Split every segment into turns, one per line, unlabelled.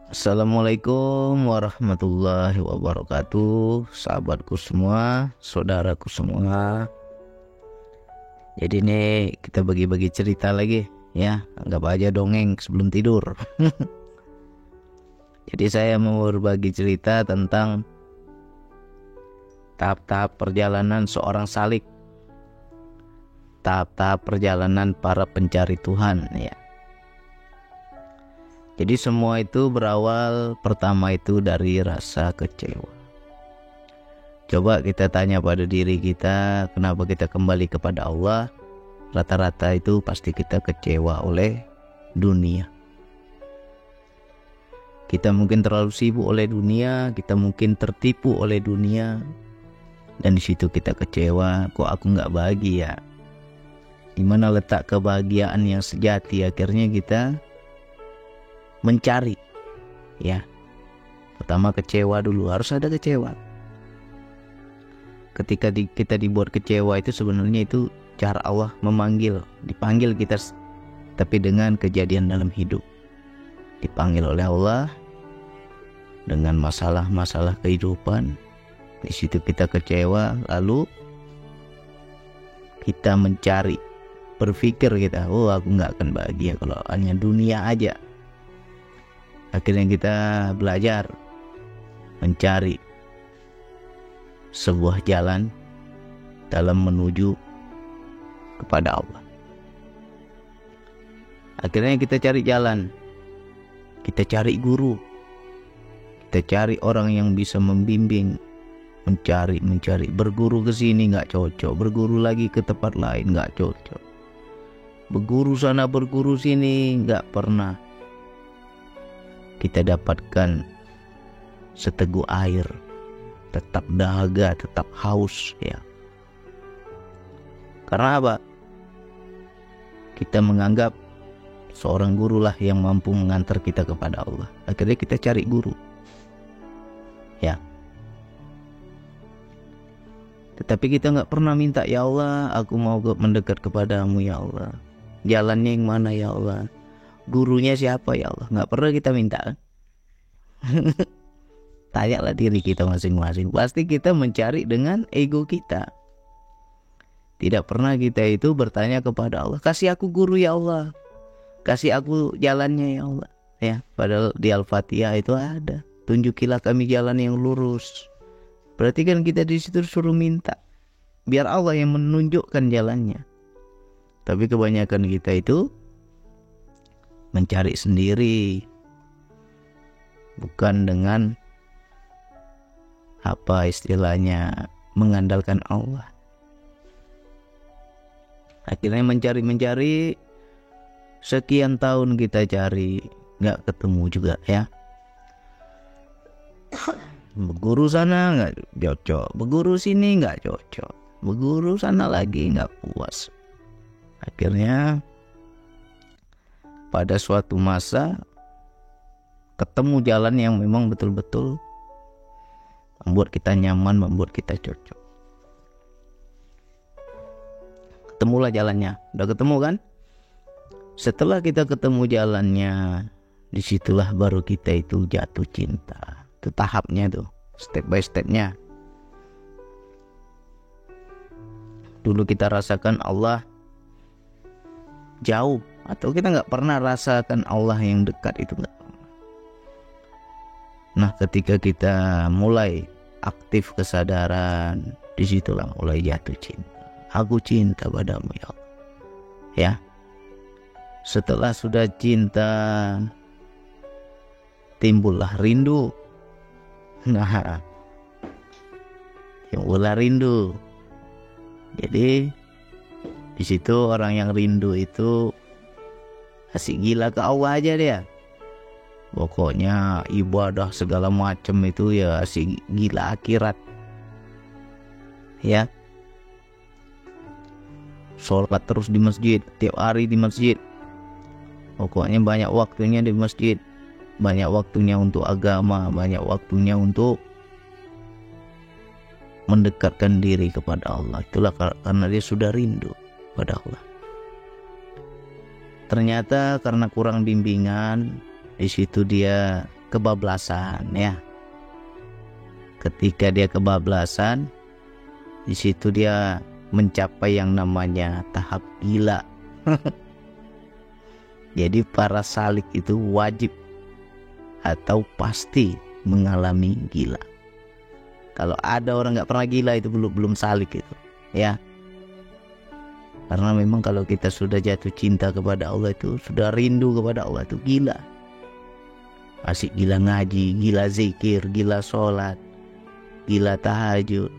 Assalamualaikum warahmatullahi wabarakatuh, sahabatku semua, saudaraku semua. Jadi ini kita bagi-bagi cerita lagi ya, anggap aja dongeng sebelum tidur. Jadi saya mau berbagi cerita tentang tahap-tahap perjalanan seorang salik, tahap-tahap perjalanan para pencari Tuhan ya. Jadi semua itu berawal pertama itu dari rasa kecewa. Coba kita tanya pada diri kita, kenapa kita kembali kepada Allah? Rata-rata itu pasti kita kecewa oleh dunia. Kita mungkin terlalu sibuk oleh dunia, kita mungkin tertipu oleh dunia, dan di situ kita kecewa. Kok aku nggak bahagia? Di mana letak kebahagiaan yang sejati? Akhirnya kita mencari, ya. Pertama kecewa dulu, harus ada kecewa. Ketika kita dibuat kecewa itu sebenarnya itu cara Allah dipanggil kita, tapi dengan kejadian dalam hidup. Dipanggil oleh Allah dengan masalah-masalah kehidupan. Di situ kita kecewa, lalu kita mencari, berpikir kita, oh aku nggak akan bahagia kalau hanya dunia aja. Akhirnya kita belajar mencari sebuah jalan dalam menuju kepada Allah. Akhirnya kita cari jalan, kita cari guru, kita cari orang yang bisa membimbing, mencari, berguru ke sini nggak cocok, berguru lagi ke tempat lain nggak cocok, berguru sana berguru sini nggak pernah kita dapatkan seteguk air, tetap dahaga, tetap haus ya. Karena apa? Kita menganggap seorang guru lah yang mampu mengantar kita kepada Allah. Akhirnya kita cari guru ya. Tetapi kita nggak pernah minta, ya Allah aku mau mendekat kepadamu ya Allah, jalannya yang mana ya Allah, gurunya siapa ya Allah. Nggak pernah kita minta. Tanyalah diri kita masing-masing. Pasti kita mencari dengan ego kita. Tidak pernah kita itu bertanya kepada Allah, kasih aku guru ya Allah, kasih aku jalannya ya Allah ya. Padahal di Al-Fatihah itu ada, tunjukilah kami jalan yang lurus. Berarti kan kita di situ suruh minta biar Allah yang menunjukkan jalannya. Tapi kebanyakan kita itu mencari sendiri, bukan dengan apa istilahnya mengandalkan Allah. Akhirnya mencari, sekian tahun kita cari, nggak ketemu juga ya. Berguru sana nggak cocok, berguru sini nggak cocok, berguru sana lagi nggak puas. Akhirnya pada suatu masa ketemu jalan yang memang betul-betul membuat kita nyaman, membuat kita cocok. Ketemulah jalannya. Udah ketemu kan? Setelah kita ketemu jalannya, disitulah baru kita itu jatuh cinta. Itu tahapnya tuh, step by stepnya. Dulu kita rasakan Allah jauh, atau kita nggak pernah rasakan Allah yang dekat, itu nggak pernah. Nah, ketika kita mulai aktif kesadaran, disitulah mulai jatuh cinta. Aku cinta padamu ya Allah ya. Setelah sudah cinta, timbullah rindu. Nah, timbullah rindu. Jadi di situ orang yang rindu itu asik gila ke Allah aja dia. Pokoknya ibadah segala macam itu ya asik gila akhirat ya. Sholat terus di masjid, tiap hari di masjid. Pokoknya banyak waktunya di masjid, banyak waktunya untuk agama, banyak waktunya untuk mendekatkan diri kepada Allah. Itulah karena dia sudah rindu pada Allah. Ternyata karena kurang bimbingan, Di situ dia kebablasan ya. Ketika dia kebablasan, di situ dia mencapai yang namanya tahap gila. Jadi para salik itu wajib atau pasti mengalami gila. Kalau ada orang nggak pernah gila itu belum salik itu, ya. Karena memang kalau kita sudah jatuh cinta kepada Allah itu, sudah rindu kepada Allah itu gila. Asik gila ngaji, gila zikir, gila sholat, gila tahajud,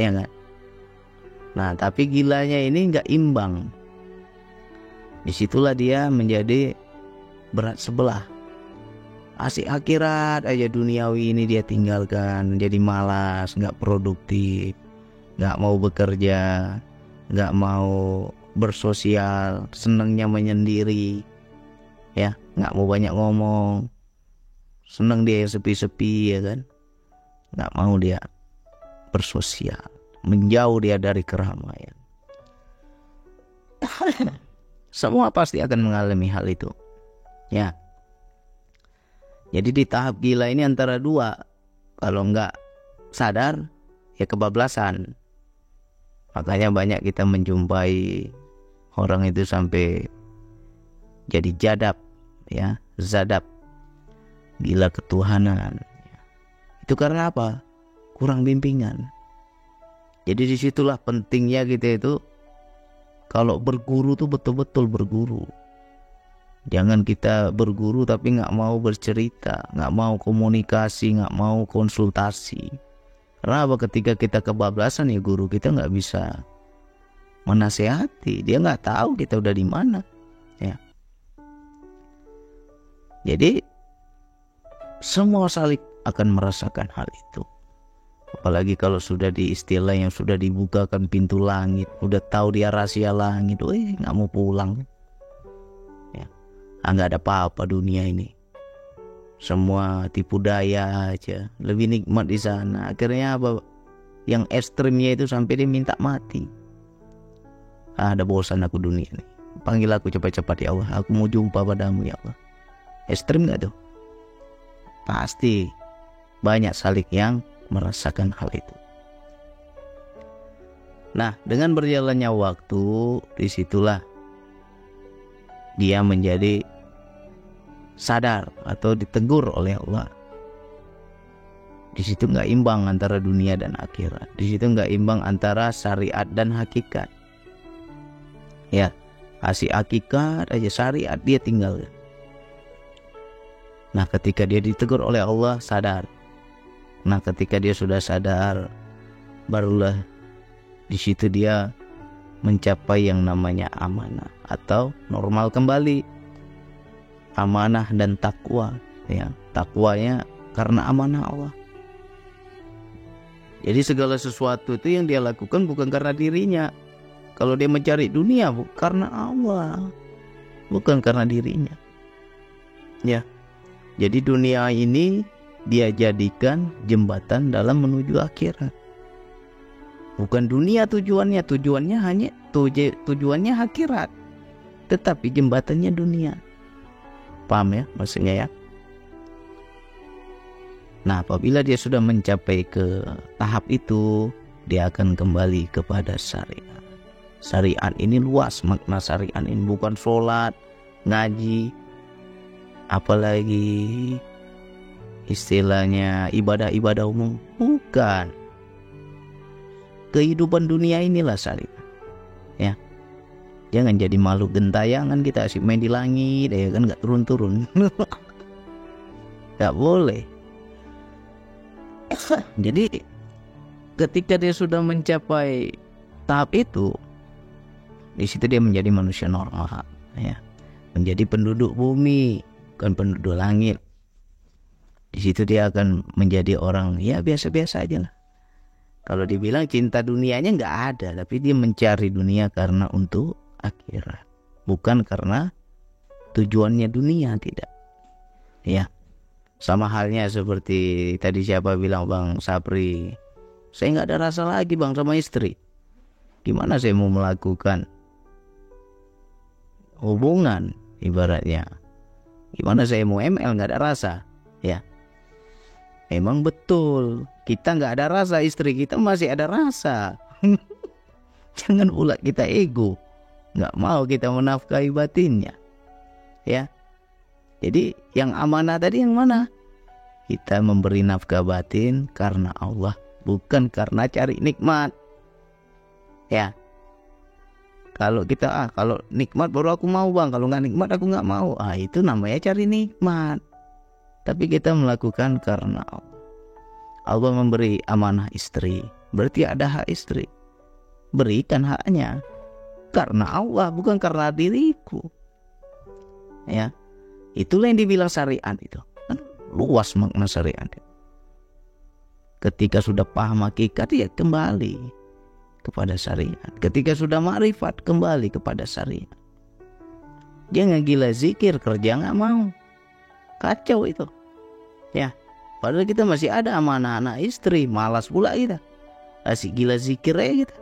ya kan? Nah, tapi gilanya ini nggak imbang. Disitulah dia menjadi berat sebelah. Asik akhirat aja, duniawi ini dia tinggalkan, jadi malas, nggak produktif, nggak mau bekerja, nggak mau bersosial, senangnya menyendiri, ya, nggak mau banyak ngomong, senang dia sepi-sepi, ya kan, nggak mau dia bersosial, menjauh dia dari keramaian. Semua pasti akan mengalami hal itu, ya. Jadi di tahap gila ini antara dua, kalau nggak sadar ya kebablasan. Makanya banyak kita menjumpai orang itu sampai jadi jadab, ya, zadab, gila ketuhanan. Itu karena apa? Kurang bimbingan. Jadi disitulah pentingnya kita itu kalau berguru tuh betul-betul berguru. Jangan kita berguru tapi nggak mau bercerita, nggak mau komunikasi, nggak mau konsultasi. Karena apa? Ketika kita kebablasan ya guru kita nggak bisa menasehati, dia nggak tahu kita udah di mana, ya. Jadi semua salik akan merasakan hal itu. Apalagi kalau sudah di istilah yang sudah dibukakan pintu langit, udah tahu dia rahasia langit, nggak mau pulang. Ya, nggak ada apa-apa dunia ini. Semua tipu daya aja, lebih nikmat di sana. Akhirnya apa? Yang ekstrimnya itu sampai dia minta mati. Ada bosan aku dunia nih. Panggil aku cepat-cepat ya Allah. Aku mau jumpa padamu ya Allah. Ekstrim nggak tuh? Pasti banyak salik yang merasakan hal itu. Nah, dengan berjalannya waktu, disitulah dia menjadi sadar atau ditegur oleh Allah. Di situ nggak imbang antara dunia dan akhirat. Di situ nggak imbang antara syariat dan hakikat. Ya, kasih hakikat aja, syariat dia tinggal. Nah, ketika dia ditegur oleh Allah, sadar. Nah, ketika dia sudah sadar, barulah di situ dia mencapai yang namanya amanah atau normal kembali. Amanah dan takwa, ya, takwanya karena amanah Allah. Jadi segala sesuatu itu yang dia lakukan bukan karena dirinya. Kalau dia mencari dunia bukan karena Allah, bukan karena dirinya, ya. Jadi dunia ini dia jadikan jembatan dalam menuju akhirat. Bukan dunia tujuannya hanya tujuannya akhirat, tetapi jembatannya dunia. Paham ya maksudnya ya? Nah, apabila dia sudah mencapai ke tahap itu, dia akan kembali kepada syariat. Syariat ini luas, makna syariat ini bukan sholat, ngaji, apalagi istilahnya ibadah-ibadah umum, bukan. Kehidupan dunia inilah syariat, ya. Jangan jadi makhluk gentayangan kita asik main di langit, ya kan, nggak turun-turun. Nggak boleh. Jadi ketika dia sudah mencapai tahap itu, di situ dia menjadi manusia normal, ya, menjadi penduduk bumi, bukan penduduk langit. Di situ dia akan menjadi orang ya biasa-biasa aja lah. Kalau dibilang cinta dunianya nggak ada, tapi dia mencari dunia karena untuk akhirat, bukan karena tujuannya dunia, tidak, ya. Sama halnya seperti tadi siapa bilang, Bang Sapri, saya nggak ada rasa lagi Bang sama istri. Gimana saya mau melakukan hubungan ibaratnya Gimana saya mau ML nggak ada rasa? Ya, memang betul. Kita nggak ada rasa, istri kita masih ada rasa. Jangan pula kita ego, nggak mau kita menafkahi batinnya. Ya, jadi yang amanah tadi yang mana? Kita memberi nafkah batin karena Allah, bukan karena cari nikmat. Ya, kalau kita kalau nikmat baru aku mau bang, kalau nggak nikmat aku nggak mau. Itu namanya cari nikmat. Tapi kita melakukan karena Allah. Allah memberi amanah istri, berarti ada hak istri. Berikan haknya karena Allah, bukan karena diriku. Ya, itulah yang dibilang syariat itu. Kan luas makna syariat. Ketika sudah paham hakikat, ya kembali kepada syariat. Ketika sudah makrifat, kembali kepada syariat. Jangan gila zikir, kerja nggak mau, kacau itu. Ya, padahal kita masih ada amanah anak istri, malas pula kita, asik gila zikir aja kita.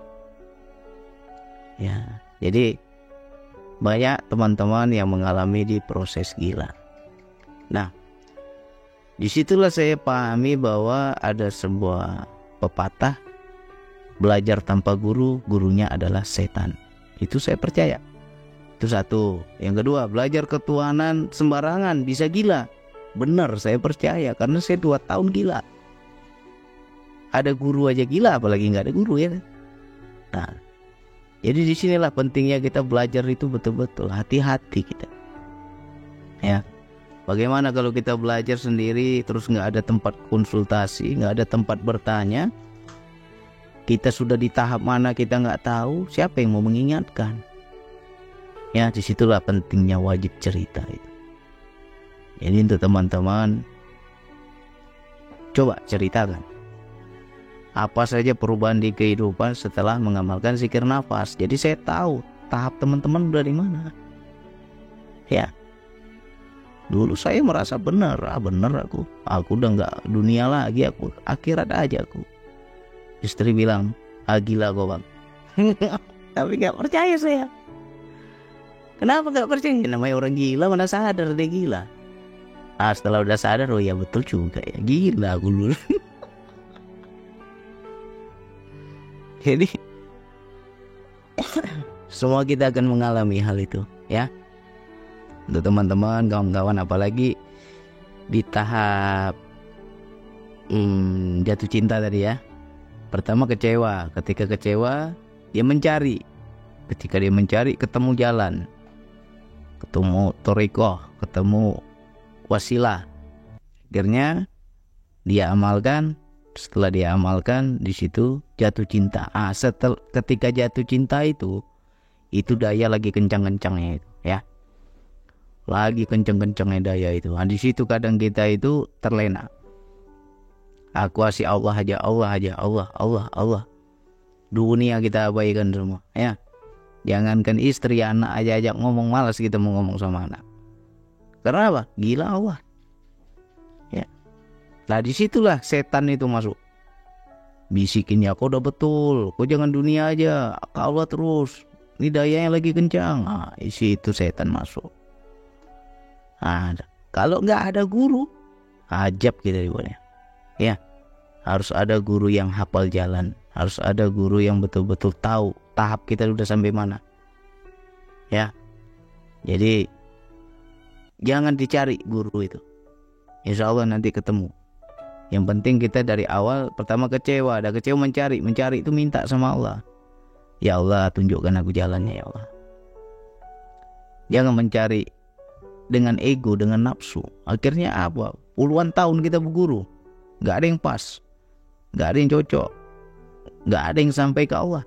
Ya, jadi banyak teman-teman yang mengalami di proses gila. Nah, disitulah saya pahami bahwa ada sebuah pepatah, belajar tanpa guru, gurunya adalah setan. Itu saya percaya. Itu satu. Yang kedua, belajar ketuhanan sembarangan bisa gila. Benar, saya percaya karena saya 2 tahun gila. Ada guru aja gila, apalagi nggak ada guru ya. Nah, jadi disinilah pentingnya kita belajar itu betul-betul hati-hati kita. Ya, bagaimana kalau kita belajar sendiri terus nggak ada tempat konsultasi, nggak ada tempat bertanya? Kita sudah di tahap mana kita nggak tahu, siapa yang mau mengingatkan? Ya, disitulah pentingnya wajib cerita itu. Jadi untuk teman-teman, coba ceritakan apa saja perubahan di kehidupan setelah mengamalkan zikir nafas. Jadi saya tahu tahap teman-teman udah di mana. Ya, dulu saya merasa benar aku udah nggak dunia lagi, aku akhirat aja aku. Istri bilang, gila kok bang. Tapi nggak percaya saya. Kenapa nggak percaya? Namanya orang gila mana sadar dia gila. Setelah udah sadar, oh ya betul juga ya, gila aku dulu. Jadi semua kita akan mengalami hal itu ya. Untuk teman-teman, kawan-kawan, apalagi di tahap jatuh cinta tadi ya. Pertama kecewa, ketika kecewa dia mencari. Ketika dia mencari, ketemu jalan, ketemu thariqah, ketemu wasilah. Akhirnya dia amalkan. Setelah dia amalkan, di situ jatuh cinta. Ketika jatuh cinta itu daya lagi kencang-kencangnya itu ya. Lagi kencang-kencangnya daya itu. Di situ kadang kita itu terlena. Aku kasih Allah aja, Allah. Dunia kita abaikan semua ya. Jangankan istri, anak aja ajak ngomong, malas kita mau ngomong sama anak. Karena apa? Gila Allah. Ya. Nah disitulah setan itu masuk. Bisikin, ya kau udah betul, kau jangan dunia aja, ke Allah terus. Ini dayanya lagi kencang. Isi itu setan masuk. Kalau nggak ada guru, ajab kita dibuatnya. Ya, harus ada guru yang hafal jalan, harus ada guru yang betul-betul tahu tahap kita udah sampai mana. Ya, jadi jangan dicari guru itu. Insya Allah nanti ketemu. Yang penting kita dari awal pertama kecewa, ada kecewa mencari itu minta sama Allah. Ya Allah, tunjukkan aku jalannya ya Allah. Jangan mencari dengan ego, dengan nafsu. Akhirnya apa? Puluhan tahun kita berguru, nggak ada yang pas, nggak ada yang cocok, nggak ada yang sampai ke Allah.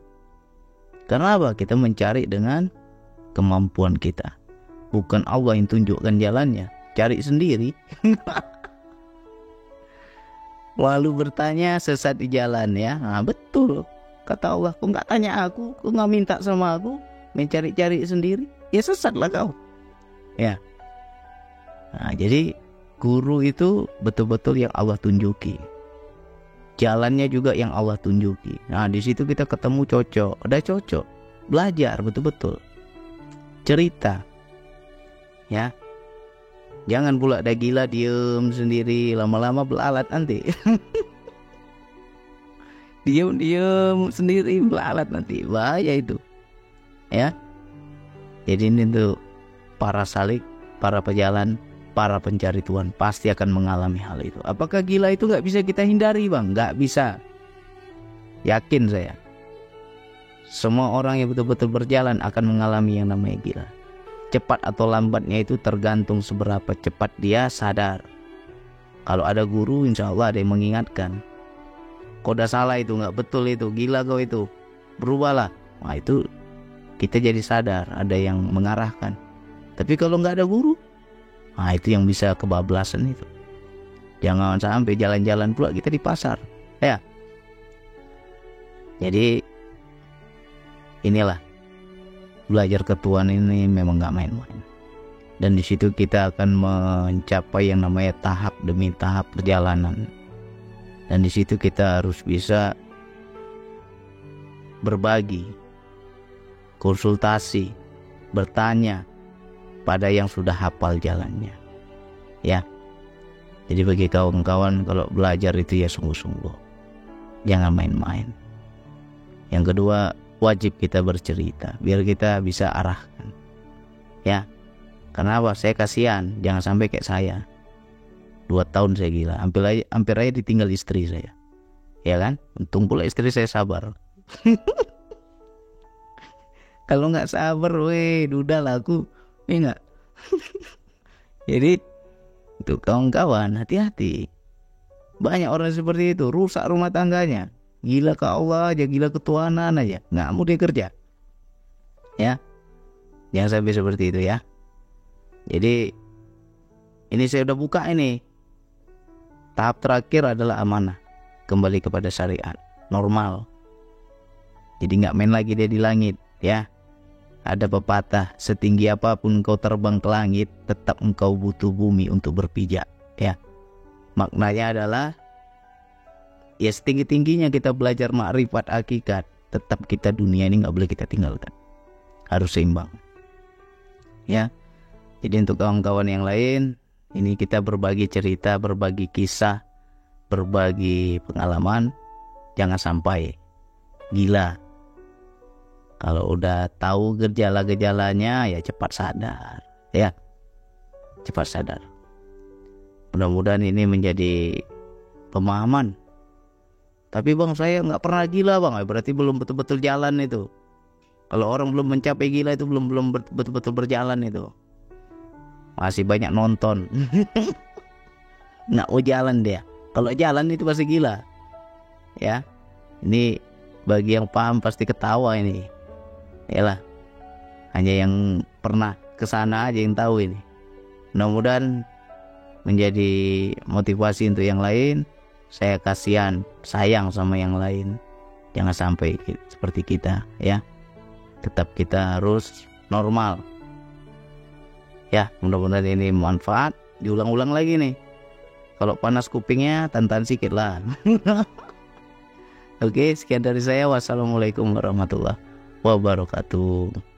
Karena apa? Kita mencari dengan kemampuan kita, bukan Allah yang tunjukkan jalannya. Cari sendiri. Lalu bertanya sesat di jalan ya. Betul kata Allah, kau nggak tanya aku, kau nggak minta sama aku, mencari-cari sendiri, ya sesatlah kau ya. Jadi guru itu betul-betul yang Allah tunjuki, jalannya juga yang Allah tunjuki. Di situ kita ketemu cocok, udah cocok, belajar betul-betul, cerita ya. Jangan pula ada gila diem sendiri, lama-lama belalat nanti. Diem sendiri belalat nanti, bahaya itu. Ya. Jadi ini tuh para salik, para pejalan, para pencari Tuhan pasti akan mengalami hal itu. Apakah gila itu nggak bisa kita hindari, Bang? Nggak bisa. Yakin saya. Semua orang yang betul-betul berjalan akan mengalami yang namanya gila. Cepat atau lambatnya itu tergantung seberapa cepat dia sadar. Kalau ada guru, insya Allah ada yang mengingatkan. Kau udah salah itu, nggak betul itu, gila kau itu, berubahlah. Nah itu kita jadi sadar, ada yang mengarahkan. Tapi kalau nggak ada guru, nah itu yang bisa kebablasan itu. Jangan sampai jalan-jalan pula kita di pasar, ya. Jadi inilah belajar ke Tuhan ini memang nggak main-main. Dan di situ kita akan mencapai yang namanya tahap demi tahap perjalanan. Dan di situ kita harus bisa berbagi, konsultasi, bertanya pada yang sudah hafal jalannya. Ya. Jadi bagi kawan-kawan kalau belajar itu ya sungguh-sungguh. Jangan main-main. Yang kedua, wajib kita bercerita biar kita bisa arahkan. Ya. Kenapa? Saya kasihan, jangan sampai kayak saya. 2 tahun saya gila, hampir aja ditinggal istri saya. Ya kan? Untung pula istri saya sabar. Kalau nggak sabar, duda lah aku. Enggak. Jadi itu kawan-kawan, hati-hati. Banyak orang seperti itu, rusak rumah tangganya. Gila ke Allah aja, gila ketuhanan aja, nggak mau dia kerja. Ya, jangan sampai seperti itu ya. Jadi ini saya udah buka ini. Tahap terakhir adalah amanah, kembali kepada syariat normal. Jadi nggak main lagi dia di langit, ya. Ada pepatah, setinggi apapun engkau terbang ke langit, tetap engkau butuh bumi untuk berpijak, ya. Maknanya adalah, ya setinggi-tingginya kita belajar makrifat hakikat, tetap kita dunia ini nggak boleh kita tinggalkan, harus seimbang, ya. Jadi untuk kawan-kawan yang lain, ini kita berbagi cerita, berbagi kisah, berbagi pengalaman. Jangan sampai gila. Kalau udah tahu gejala-gejalanya, ya cepat sadar, ya, cepat sadar. Mudah-mudahan ini menjadi pemahaman. Tapi bang, saya nggak pernah gila bang, berarti belum betul-betul jalan itu. Kalau orang belum mencapai gila itu belum betul-betul berjalan itu. Masih banyak nonton. Nggak mau jalan dia. Kalau jalan itu pasti gila. Ya. Ini bagi yang paham pasti ketawa ini. Yalah. Hanya yang pernah kesana aja yang tahu ini. Mudah-mudahan menjadi motivasi untuk yang lain. Saya kasihan, sayang sama yang lain. Jangan sampai seperti kita, ya. Tetap kita harus normal. Ya, mudah-mudahan ini manfaat. Diulang-ulang lagi nih. Kalau panas kupingnya, tantan sikit lah. Oke, sekian dari saya. Wassalamualaikum warahmatullahi wabarakatuh.